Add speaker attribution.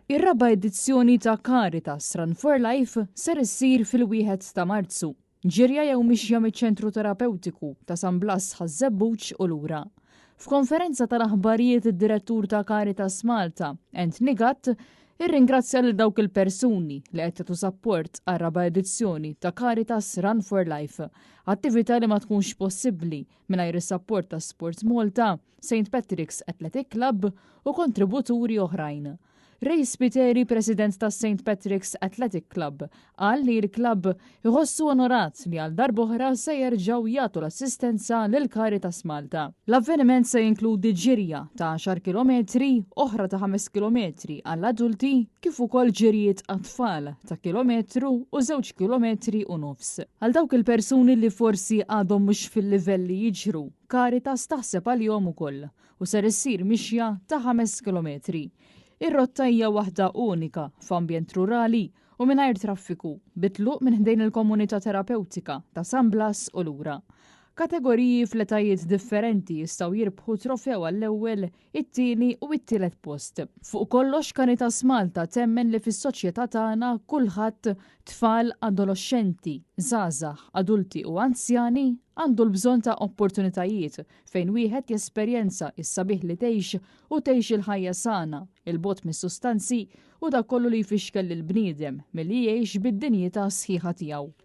Speaker 1: Ir-raba' edizzjoni ta' Caritas Run for Life ser issir fil-1 ta' Marzu. Ġirja jew mixja miċ-ċentru terapeutiku ta' San Blas ħaż-Żebbuġ u lura. F'konferenza tal-aħbarijiet id-direttur ta' Caritas Malta, Anthony Gatt, irringrazzja lil dawk il-persuni li qed tagħtu sapport għar-raba' edizzjoni ta' Caritas Run for Life, attività li ma tkunx possibbli mingħajr is-sapport ta' Sports Malta, St. Patrick's Athletic Club u kontributuri oħrajn. Ray Spiteri, president ta' St. Patrick's Athletic Club, qal li l-klabb iħossu onorat li għal darb'oħra se jerġgħu jagħtu l-assistenza lil Caritas Malta. L-avveniment se jinkludi ġirja ta' 10 kilometri, oħra ta' 5 kilometri għall-adulti kif ukoll ġirjiet għat-tfal ta' kilometru u 2 kilometri u nofs. Għal dawk il-persuni li forsi għadhom mhux fil-livelli jiġru, Caritas taħseb għalihom ukoll u ser issir mixja ta' 5 kilometri. Ir-rotta hija waħda unika f'ambjent rurali u mingħajr traffiku bitluq minn ħdejn il-komunità terapeutika ta' San Blas u lura. Kategoriji fl-etajiet differenti jistgħu jirbħu trofew għall-ewwel, it-tieni u t-tielet post. Fuq kollox Caritas Malta temmen li fis-soċjetà tagħna kulħadd tfal adolescenti, żgħażagħ, adulti u anzjani għandu l-bżonn ta' opportunitajiet fejn wieħed jesperjenza is-sabiħ li tgħix u tgħix il-ħajja sana, il-bogħod mis-sustanzi u dak kollu li jfixkel lill-bniedem milli jgħix bid-dinjità sħiħa tiegħu.